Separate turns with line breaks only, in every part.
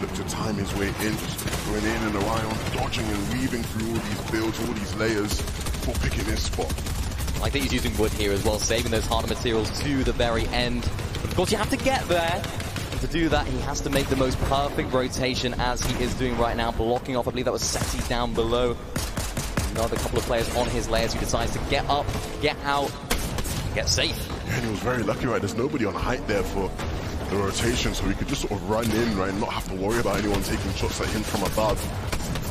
look to time his way in, just going in and around, dodging and weaving through all these builds, all these layers, before picking his spot.
I think he's using wood here as well, saving those harder materials to the very end. But of course, you have to get there. And to do that, he has to make the most perfect rotation, as he is doing right now, blocking off. I believe that was Seti down below. Another couple of players on his layers who decides to get up, get out, get safe.
Yeah, and he was very lucky, right? There's nobody on height there for the rotation, so he could just sort of run in, right, and not have to worry about anyone taking shots at him from above.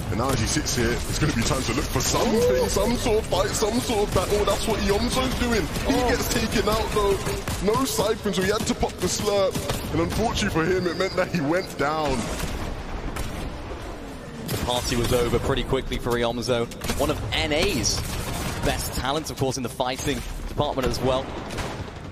And now as he sits here, it's going to be time to look for something, some sort of fight, some sort of battle. That's what Iomzo's doing. He gets taken out though. No siphon, so he had to pop the slurp. And unfortunately for him, it meant that he went down.
The party was over pretty quickly for Iomzo. One of NA's best talents, of course, in the fighting department as well.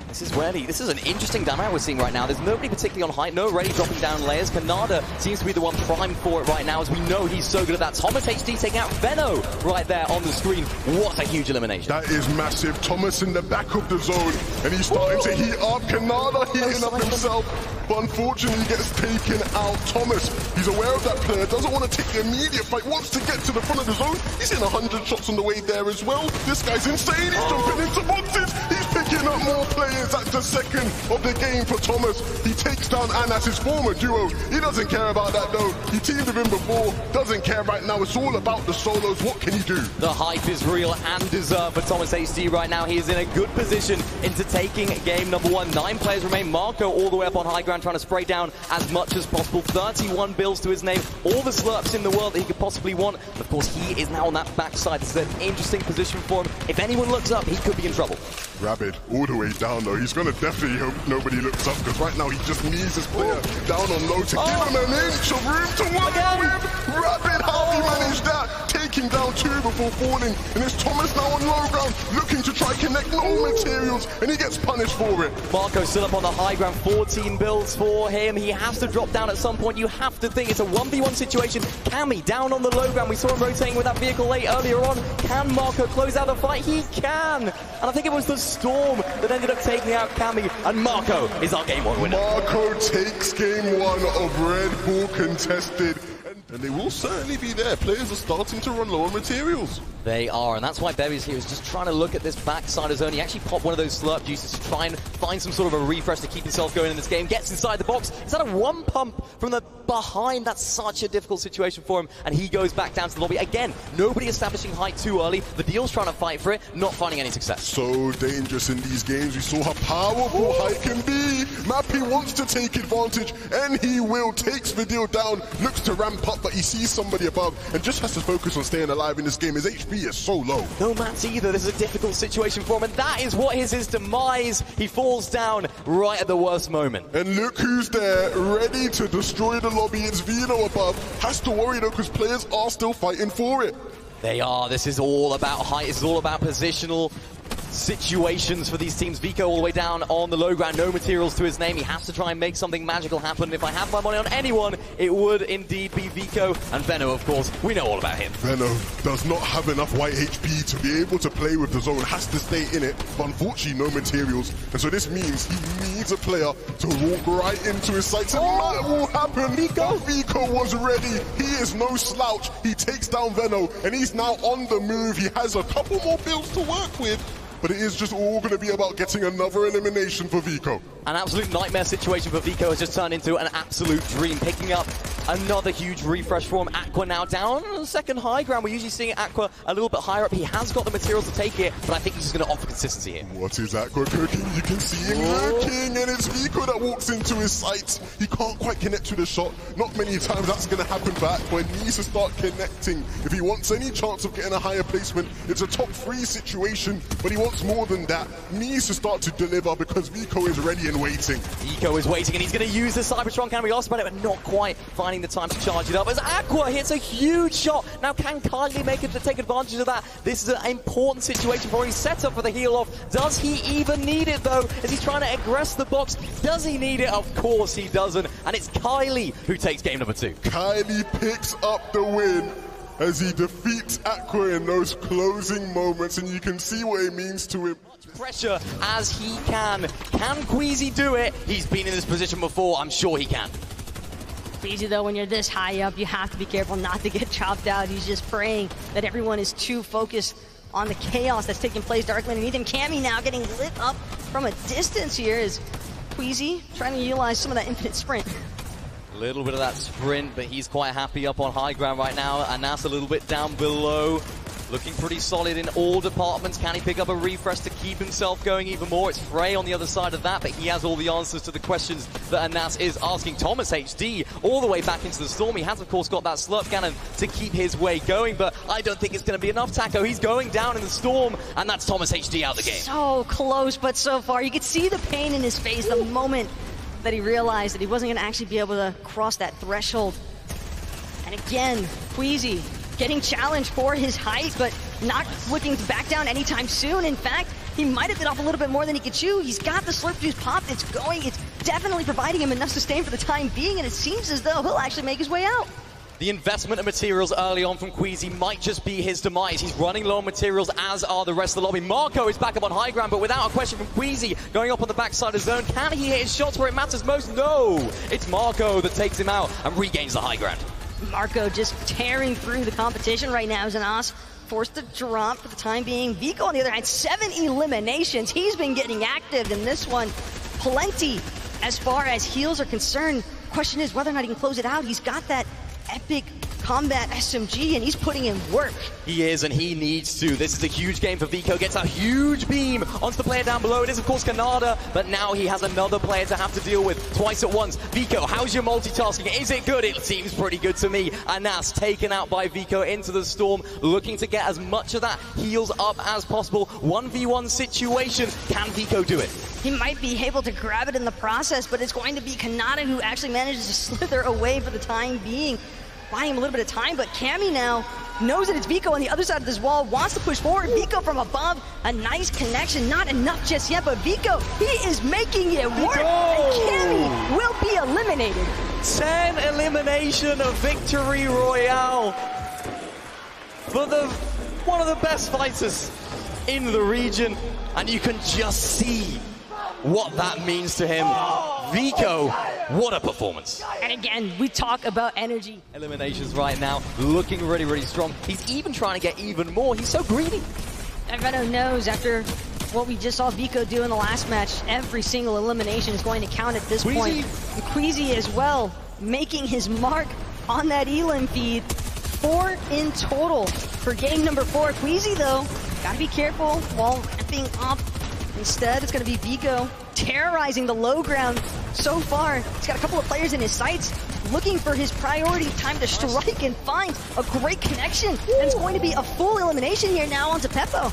This is an interesting dynamic we're seeing right now. There's nobody particularly on height, no ready dropping down layers. Kanada seems to be the one primed for it right now, as we know he's so good at that. Thomas HD taking out Veno right there on the screen. What a huge elimination.
That is massive. Thomas in the back of the zone, and he's starting to heat up. Kanada heating up himself, but unfortunately he gets taken out. Thomas, he's aware of that player, doesn't want to take the immediate fight, wants to get to the front of the zone. He's in 100 shots on the way there as well. This guy's insane. He's jumping into boxes. He's picking up more players. That's the second of the game for Thomas. He takes down Anas, his former duo. He doesn't care about that though. He teamed with him before, doesn't care right now. It's all about the solos. What can he do?
The hype is real and deserved for Thomas HD right now. He is in a good position into taking game number 1. 9 players remain. Marco all the way up on high ground, trying to spray down as much as possible. 31 builds to his name. All the slurps in the world that he could possibly want. Of course, he is now on that backside. This is an interesting position for him. If anyone looks up, he could be in trouble.
Rabid all the way down though. He's going to definitely hope nobody looks up, because right now he just needs his player down on low to give him an inch of room to work with. Rabid, how he managed that? Taking down 2 before falling, and it's Thomas now on low ground, looking to try connect no materials, and he gets punished for it.
Marco still up on the high ground, 14 builds for him. He has to drop down at some point. You have to think it's a 1v1 situation. Cammy down on the low ground. We saw him rotating with that vehicle late earlier on. Can Marco close out the fight? He can. And I think it was the Storm that ended up taking out Cammy, and Marco is our game 1 winner.
Marco takes game 1 of Red Bull contested. And they will certainly be there. Players are starting to run low on materials.
They are, and that's why Bevy's here is just trying to look at this backside of zone. He actually popped one of those slurp juices to try and find some sort of a refresh to keep himself going in this game. Gets inside the box. Is that a 1 pump from the behind? That's such a difficult situation for him, and he goes back down to the lobby. Again, nobody establishing height too early. The Deal's trying to fight for it, not finding any success.
So dangerous in these games. We saw how powerful height can be. Mappy wants to take advantage, and he will. Takes the Deal down, looks to ramp up, but he sees somebody above and just has to focus on staying alive in this game. His HP is so low.
No mats either. This is a difficult situation for him, and that is what is his demise. He falls down right at the worst moment.
And look who's there, ready to destroy the lobby. It's Vino above. Has to worry though, because players are still fighting for it.
They are. This is all about height. This is all about positional situations for these teams. Vico all the way down on the low ground, no materials to his name. He has to try and make something magical happen. If I have my money on anyone, it would indeed be Vico. And Veno, of course, we know all about him.
Veno does not have enough white HP to be able to play with the zone, has to stay in it, but unfortunately no materials. And so this means he needs a player to walk right into his sights, and that will happen. Vico was ready. He is no slouch. He takes down Veno, and he's now on the move. He has a couple more builds to work with, but it is just all going to be about getting another elimination for Vico.
An absolute nightmare situation for Vico has just turned into an absolute dream, picking up another huge refresh for him. Aqua now down on the second high ground. We're usually seeing Aqua a little bit higher up. He has got the materials to take it, but I think he's just going to offer consistency here.
What is Aqua cooking? You can see him lurking, and it's Vico that walks into his sights. He can't quite connect to the shot. Not many times that's going to happen for Aqua. He needs to start connecting. If he wants any chance of getting a higher placement, it's a top 3 situation, but he wants more than that. Needs to start to deliver, because Vico is ready and waiting.
Vico is waiting, and he's going to use the Cybertron. Can we ask about it, but not quite finding the time to charge it up. As Aqua hits a huge shot. Now can Kylie make it to take advantage of that? This is an important situation for him. He's set up for the heal off. Does he even need it though? As he's trying to aggress the box. Does he need it? Of course he doesn't. And it's Kylie who takes game number 2.
Kylie picks up the win as he defeats Aqua in those closing moments, and you can see what it means to him.
Pressure as he can. Can Queasy do it? He's been in this position before. I'm sure he can.
Easy though, when you're this high up, you have to be careful not to get chopped out. He's just praying that everyone is too focused on the chaos that's taking place directly underneath him. Cammy now getting lit up from a distance here is Queasy trying to utilize some of that infinite sprint.
A little bit of that sprint, but he's quite happy up on high ground right now. And that's a little bit down below. Looking pretty solid in all departments. Can he pick up a refresh to keep himself going even more? It's Frey on the other side of that, but he has all the answers to the questions that Anas is asking. Thomas HD all the way back into the storm. He has, of course, got that slurp cannon to keep his way going, but I don't think it's going to be enough, Taco. He's going down in the storm, and that's Thomas HD out the game.
So close, but so far. You could see the pain in his face the moment that he realized that he wasn't going to actually be able to cross that threshold. And again, Queasy getting challenged for his height, but not looking to back down anytime soon. In fact, he might have bit off a little bit more than he could chew. He's got the slurp juice popped. It's going. It's definitely providing him enough sustain for the time being, and it seems as though he'll actually make his way out.
The investment of materials early on from Queasy might just be his demise. He's running low on materials, as are the rest of the lobby. Marco is back up on high ground, but without a question from Queasy, going up on the backside of zone. Can he hit his shots where it matters most? No! It's Marco that takes him out and regains the high ground.
Marco just tearing through the competition right now. Anas forced to drop for the time being. Vico, on the other hand, 7 eliminations. He's been getting active in this one. Plenty as far as heals are concerned. Question is whether or not he can close it out. He's got that epic combat SMG, and he's putting in work.
He is, and he needs to. This is a huge game for Vico. Gets a huge beam onto the player down below. It is, of course, Canada, but now he has another player to have to deal with twice at once. Vico, how's your multitasking? Is it good? It seems pretty good to me. Anas taken out by Vico into the storm, looking to get as much of that heals up as possible. 1v1 situation. Can Vico do it?
He might be able to grab it in the process, but it's going to be Kanata who actually manages to slither away for the time being. Buying him a little bit of time, but Cammy now knows that it's Vico on the other side of this wall, wants to push forward. Vico from above, a nice connection, not enough just yet, but Vico, he is making it work, and Cammy will be eliminated.
10 elimination of Victory Royale for one of the best fighters in the region, and you can just see what that means to him. Vico, what a performance.
And again, we talk about energy.
Eliminations right now, looking really, really strong. He's even trying to get even more. He's so greedy.
And Venom knows after what we just saw Vico do in the last match, every single elimination is going to count at this point. And Queasy as well, making his mark on that elim feed. 4 in total for game number 4. Queasy, though, gotta be careful while ramping up. Instead, it's going to be Vico terrorizing the low ground so far. He's got a couple of players in his sights, looking for his priority time to strike and find a great connection. And it's going to be a full elimination here now onto Peppo.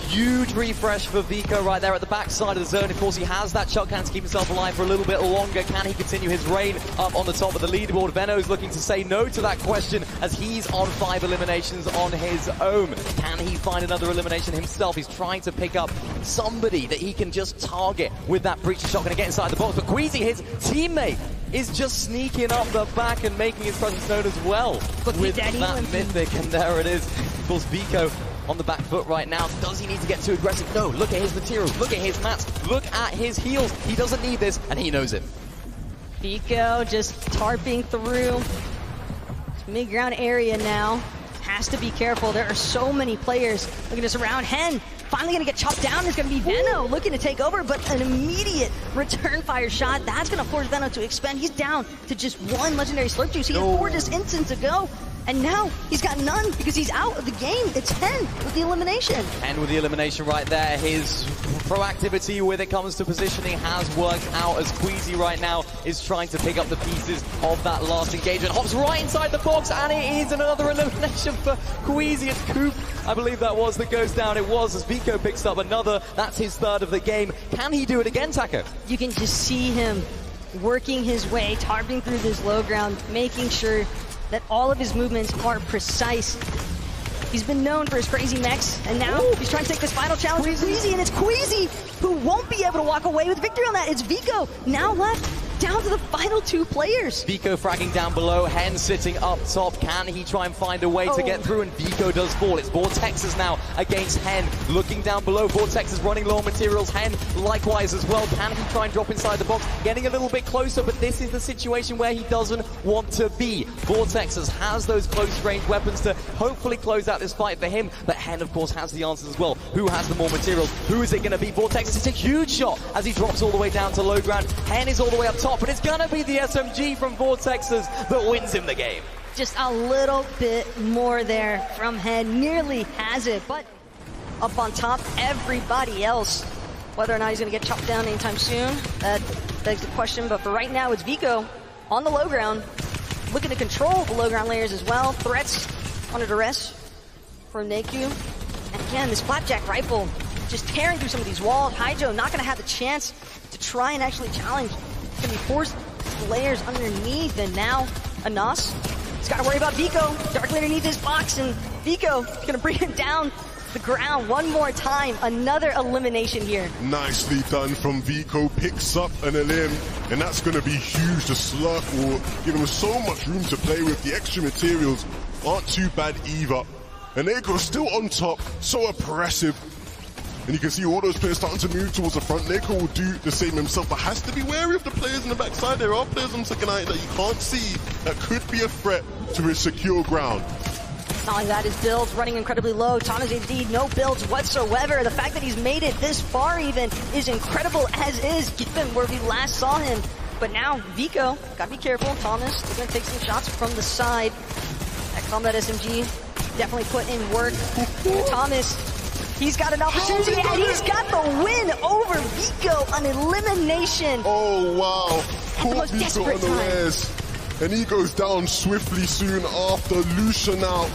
Huge refresh for Vico right there at the back side of the zone. Of course, he has that shot cannon to keep himself alive for a little bit longer. Can he continue his reign up on the top of the leaderboard? Veno's looking to say no to that question as he's on 5 eliminations on his own. Can he find another elimination himself? He's trying to pick up somebody that he can just target with that breacher shotgun and get inside the box. But Queasy, his teammate, is just sneaking up the back and making his presence known as well. With that mythic, and there it is. Of course, Vico on the back foot right now. Does he need to get too aggressive? No, look at his materials, look at his mats, look at his heals. He doesn't need this, and he knows it.
Vico just tarping through mid-ground area now. Has to be careful. There are so many players looking to surround. Hen finally going to get chopped down. There's going to be Veno looking to take over, but an immediate return fire shot. That's going to force Veno to expend. He's down to just 1 legendary slurp juice. He had 4 just instants ago. And now he's got none because he's out of the game. It's Hen with the elimination.
Hen with the elimination right there. His proactivity when it comes to positioning has worked out as Queasy right now is trying to pick up the pieces of that last engagement. Hops right inside the box, and it is another elimination for Queasy. It's Coop, I believe that was, that goes down. It was, as Vico picks up another. That's his 3rd of the game. Can he do it again, Taco?
You can just see him working his way, targeting through this low ground, making sure that all of his movements are precise. He's been known for his crazy mechs, and now he's trying to take this final challenge with Queasy, and it's Queasy who won't be able to walk away with victory on that. It's Vico now left down to the final 2 players.
Vico fragging down below, Hen sitting up top. Can he try and find a way to get through? And Vico does fall. It's Vortexes now against Hen. Looking down below, Vortex is running low on materials. Hen likewise as well. Can he try and drop inside the box? Getting a little bit closer, but this is the situation where he doesn't want to be. Vortex has those close range weapons to hopefully close out this fight for him, but Hen of course has the answers as well. Who has the more materials? Who is it going to be? Vortex is a huge shot as he drops all the way down to low ground. Hen is all the way up top, but it's going to be the SMG from Vortex's that wins him the game.
Just a little bit more there from Hen. Nearly has it, but up on top, everybody else. Whether or not he's going to get chopped down anytime soon, that begs the question. But for right now, it's Vico on the low ground, looking to control the low ground layers as well. Threats under duress from Neku. And again, this flapjack rifle just tearing through some of these walls. Hydro not going to have the chance to try and actually challenge. It's going to be forced to layers underneath, and now Anas, he's got to worry about Vico directly underneath his box, and Vico is going to bring him down the ground one more time. Another elimination here. Nicely
done from Vico. Picks up an elim, and that's going to be huge. The slurp will give him so much room to play with. The extra materials aren't too bad either. And Neko's still on top, so oppressive. And you can see all those players starting to move towards the front. Neko will do the same himself, but has to be wary of the players in the backside. There are players on second eye that you can't see that could be a threat to his secure ground.
Not only that, his build's running incredibly low. Thomas indeed no builds whatsoever. The fact that he's made it this far even is incredible as is, given where we last saw him. But now, Vico, gotta be careful. Thomas is gonna take some shots from the side. That combat SMG definitely put in work. Thomas, he's got an opportunity, and he's got the win over Vico on elimination.
Oh, wow. Caught Vico unawares. And he goes down swiftly soon after. Lucian out,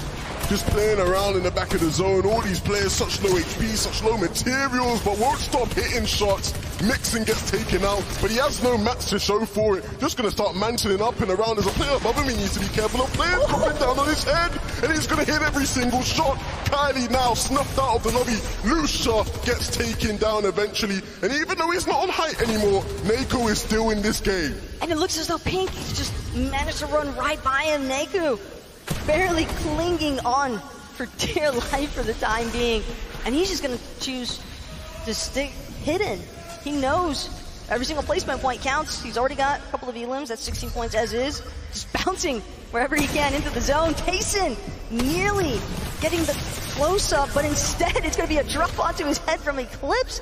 just playing around in the back of the zone. All these players, such low HP, such low materials, but won't stop hitting shots. Mixon gets taken out, but he has no mats to show for it. Just going to start mantling up and around. As a player above him, he needs to be careful of players dropping down on his head, and he's going to hit every single shot. Kylie now snuffed out of the lobby. Lucia gets taken down eventually, and even though he's not on height anymore, Neko is still in this game.
And it looks as though Pink just managed to run right by him. Neku barely clinging on for dear life for the time being. And he's just going to choose to stick hidden. He knows every single placement point counts. He's already got a couple of elims. That's 16 points as is. Just bouncing wherever he can into the zone. Tayson nearly getting the close-up, but instead it's going to be a drop onto his head from Eclipse.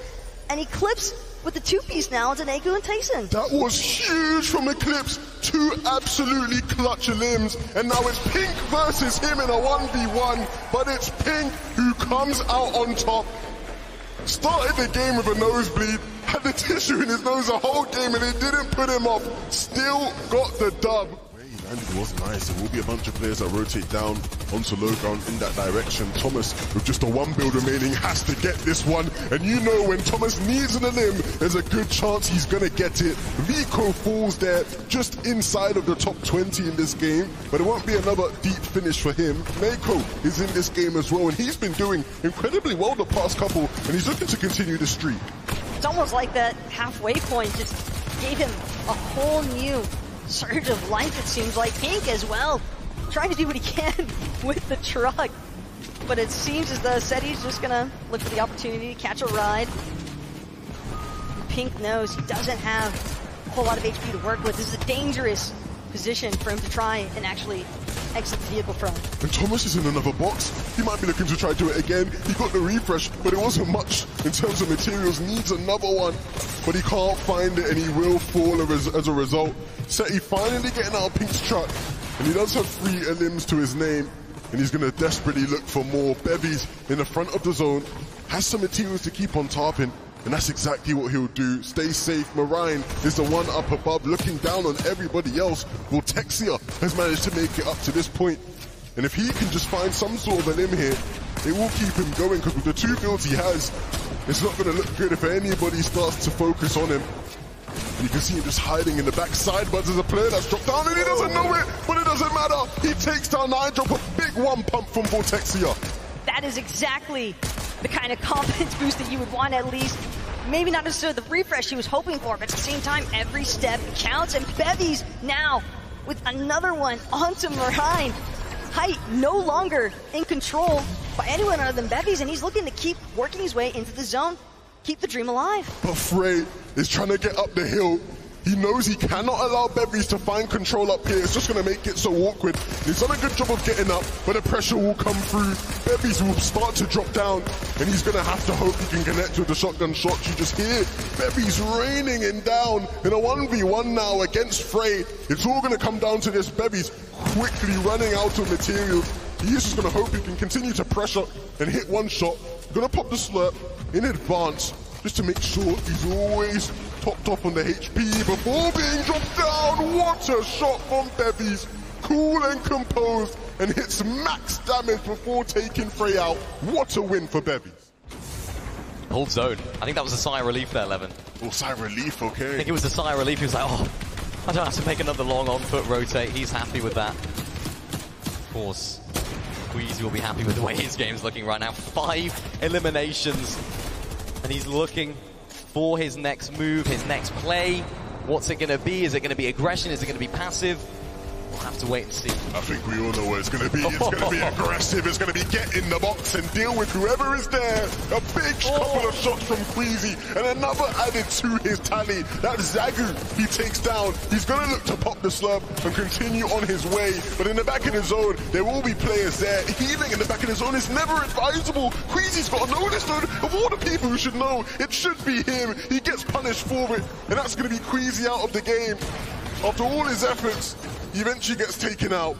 And Eclipse with the two-piece now into Neku and Tayson.
That was huge from Eclipse. Two absolutely clutch limbs. And now it's Pink versus him in a 1v1. But it's Pink who comes out on top. Started the game with a nosebleed. Had the tissue in his nose the whole game, and it didn't put him off. Still got the dub. Landed was nice. There will be a bunch of players that rotate down onto low ground in that direction. Thomas, with just a one build remaining, has to get this one. And you know when Thomas needs an elim, there's a good chance he's going to get it. Vico falls there just inside of the top 20 in this game, but it won't be another deep finish for him. Neko is in this game as well, and he's been doing incredibly well the past couple, and he's looking to continue the streak.
It's almost like that halfway point just gave him a whole new surge of life, it seems like. Pink as well, trying to do what he can with the truck. But it seems as though Seti's just gonna look for the opportunity to catch a ride. Pink knows he doesn't have a whole lot of HP to work with. This is a dangerous position for him to try and actually exit the vehicle from.
And Thomas is in another box. He might be looking to try to do it again. He got the refresh, but it wasn't much in terms of materials. Needs another one, but he can't find it, and he will fall as a result. Seti finally getting out of Pink's truck, and he does have 3 elims to his name, and he's going to desperately look for more. Bevy's in the front of the zone, has some materials to keep on tarping, and that's exactly what he'll do. Stay safe. Marine is the one up above, looking down on everybody else. Vortexia has managed to make it up to this point, and if he can just find some sort of elim here, it will keep him going, because with the 2 builds he has, it's not going to look good if anybody starts to focus on him. You can see him just hiding in the backside, but there's a player that's dropped down and he doesn't know it, but it doesn't matter. He takes down Nigel, a big one pump from Vortexia.
That is exactly the kind of confidence boost that you would want, at least. Maybe not necessarily the refresh he was hoping for, but at the same time, every step counts. And Bevy's now with another one onto Marine. Height no longer in control. by anyone other than Bevies, and he's looking to keep working his way into the zone, keep the dream alive.
But Frey is trying to get up the hill. He knows he cannot allow Bevies to find control up here. It's just going to make it so awkward. He's done a good job of getting up, but the pressure will come through. Bevies will start to drop down, and he's going to have to hope he can connect with the shotgun shots. You just hear Bevies raining him down in a 1v1 now against Frey. It's all going to come down to this. Bevies quickly running out of materials. He's just going to hope he can continue to pressure and hit one shot. Going to pop the slurp in advance, just to make sure he's always topped off on the HP before being dropped down. What a shot from Bevies. Cool and composed, and hits max damage before taking Frey out. What a win for Bevies.
Hold zone. I think that was a sigh of relief there, Levin.
Oh, sigh of relief, okay.
I think it was a sigh of relief. He was like, oh, I don't have to make another long on-foot rotate. He's happy with that. Of course, Queasy will be happy with the way his game's looking right now. 5 eliminations, and he's looking for his next move, his next play. What's it going to be? Is it going to be aggression? Is it going to be passive? We'll have to wait and see.
I think we all know what it's going to be. It's going to be aggressive. It's going to be get in the box and deal with whoever is there. A big couple of shots from Queasy, and another added to his tally. That's Zagu he takes down. He's going to look to pop the slurp and continue on his way. But in the back of the zone, there will be players there. Healing in the back of the zone is never advisable. Queasy's got to know this, though. Of all the people who should know, it should be him. He gets punished for it, and that's going to be Queasy out of the game. After all his efforts, he eventually gets taken out.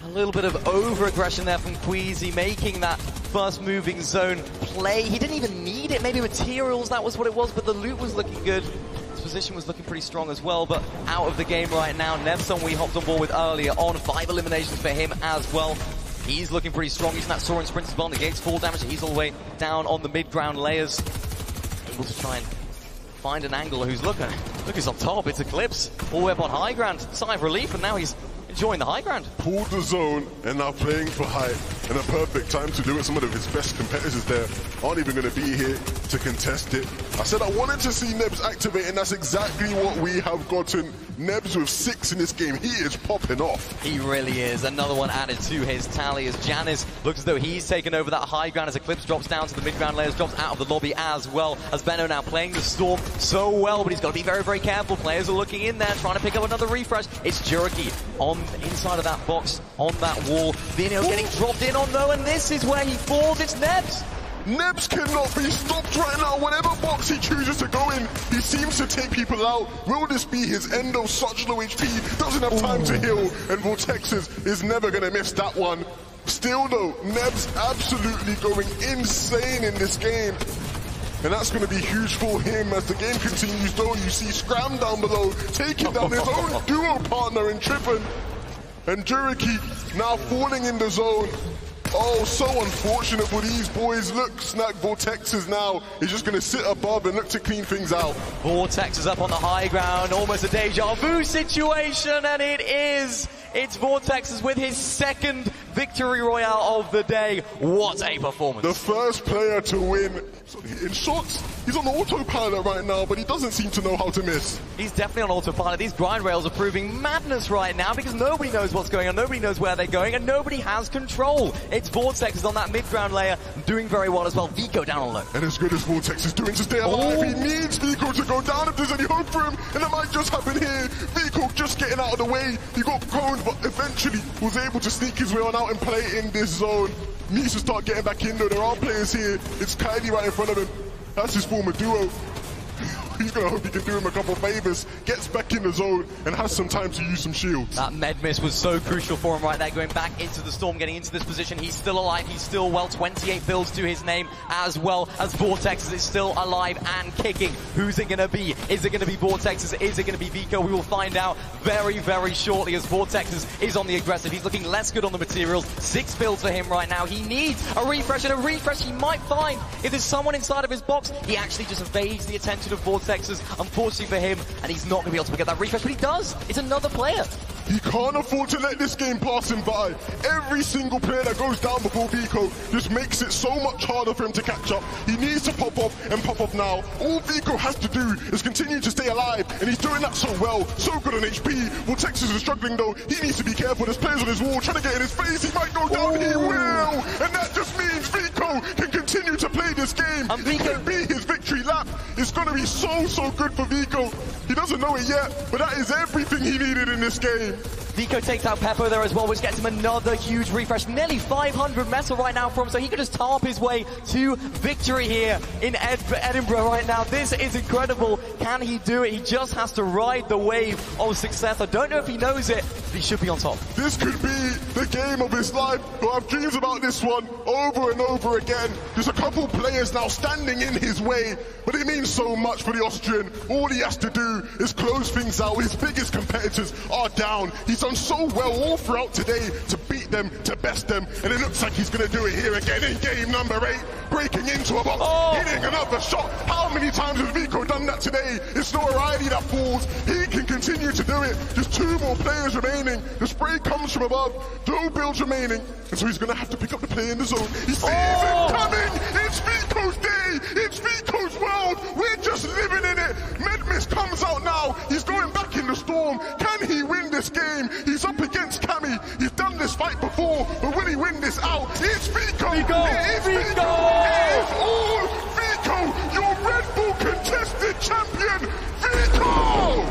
A little bit of over-aggression there from Queasy, making that first moving zone play. He didn't even need it. Maybe materials, that was what it was, but the loot was looking good. His position was looking pretty strong as well, but out of the game right now. Nevson we hopped on board with earlier on. 5 eliminations for him as well. He's looking pretty strong, using that soaring sprint as well. Negates full damage. He's all the way down on the mid-ground layers. Able to try and find an angle. Who's looking? Look, he's on top. It's Eclipse. All the way up on high ground. Sigh of relief, and now he's enjoying the high ground.
Pulled the zone and now playing for height. And a perfect time to do it. Some of his best competitors there aren't even going to be here to contest it. I said I wanted to see Nebs activate, and that's exactly what we have gotten. Nebs with 6 in this game. He is popping off.
He really is. Another one added to his tally as Janice looks as though he's taken over that high ground as Eclipse drops down to the mid-ground layers, drops out of the lobby as well. As Benno now playing the Storm so well, but he's got to be very, very careful. Players are looking in there, trying to pick up another refresh. It's Juriki on the inside of that box, on that wall. Vino getting dropped in on though, and this is where he falls. It's Nebs.
Nebs cannot be stopped right now. Whatever box he chooses to go in, he seems to take people out. Will this be his end of such low HP? Doesn't have time to heal, and Vortexes is never going to miss that one. Still though, Nebs absolutely going insane in this game. And that's going to be huge for him as the game continues though. You see Scram down below, taking down his own duo partner in Trippin. And Juriki now falling in the zone. Oh, so unfortunate for these boys. Look, Snack Vortexes now is just going to sit above and look to clean things out.
Vortex is up on the high ground, almost a deja vu situation, and it is. It's Vortexes with his 2nd victory royale of the day. What a performance.
The first player to win. In shots, he's on autopilot right now, but he doesn't seem to know how to miss.
He's definitely on autopilot. These grind rails are proving madness right now because nobody knows what's going on, nobody knows where they're going, and nobody has control. It's Vortex on that mid-ground layer, doing very well as well. Vico down on low.
And as good as Vortex is doing to stay alive, he needs Vico to go down if there's any hope for him, and it might just happen here. Vico just getting out of the way. He got coned, but eventually was able to sneak his way on out and play in this zone. Needs to start getting back in though. There are players here. It's Kylie right in front of him. That's his former duo. He's going to hope he can do him a couple favors, gets back in the zone, and has some time to use some shields.
That med miss was so crucial for him right there, going back into the Storm, getting into this position. He's still alive, he's still well, 28 builds to his name, as well as Vortex is still alive and kicking. Who's it going to be? Is it going to be Vortex? Is it going to be Vico? We will find out very, very shortly as Vortex is on the aggressive. He's looking less good on the materials. 6 builds for him right now. He needs a refresh, and a refresh he might find if there's someone inside of his box. He actually just evades the attention of Vortex, unfortunately for him, and he's not going to be able to get that refresh, but he does. It's another player.
He can't afford to let this game pass him by. Every single player that goes down before Vico just makes it so much harder for him to catch up. He needs to pop off and pop off now. All Vico has to do is continue to stay alive, and he's doing that so well. So good on HP. Well, Texas is struggling though. He needs to be careful. There's players on his wall trying to get in his face. He might go down. He will. And that just means Vico can continue to play this game. It could be his victory lap. It's going to be so good for Vico. He doesn't know it yet, but that is everything he needed in this game.
Vico takes out Peppo there as well, which gets him another huge refresh. Nearly 500 metal right now for him, so he could just tarp his way to victory here in Edinburgh right now. This is incredible. Can he do it? He just has to ride the wave of success. I don't know if he knows it, but he should be on top.
This could be the game of his life. He'll have dreams about this one over and over again. There's a couple players now standing in his way, but it means so much for the Austrian. All he has to do is close things out. His biggest competitors are down. He's done so well all throughout today to beat them, to best them, and it looks like he's going to do it here again in game number 8, breaking into a box, hitting another shot. How many times has Vico done that today? It's notoriety that falls. He can continue to do it. Just 2 more players remaining. The spray comes from above. No builds remaining, and so he's going to have to pick up the play in the zone. He sees it coming. It's Vico's day. It's Vico's world. We're just living in it. Medmis comes out now. He's going back in the storm. Can he win this game? He's up against Cammy. He's done this fight before, but will he win this out? It's Vico. It is Vico. It is all Vico. Your Red Bull contested champion, Vico.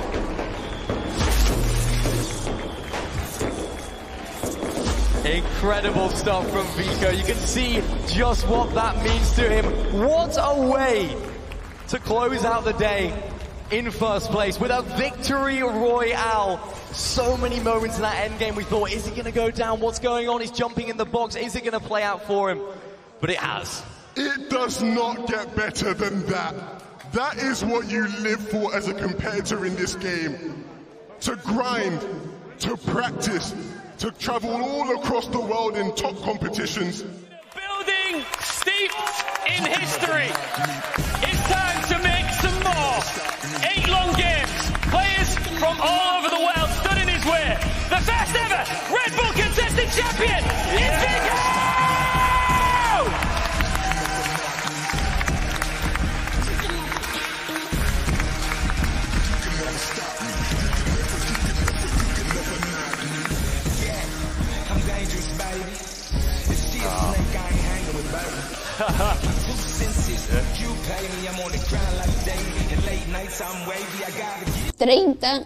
Incredible stuff from Vico. You can see just what that means to him. What a way to close out the day in first place with a victory royale. So many moments in that end game we thought, is he going to go down? What's going on? He's jumping in the box. Is it going to play out for him? But it has.
It does not get better than that. That is what you live for as a competitor in this game. To grind, to practice, to travel all across the world in top competitions.
Building steeped in history. It's time to make some more. 8 long games. Players from all over the world stood in his way. The first ever Red Bull contested champion is Vico!
$30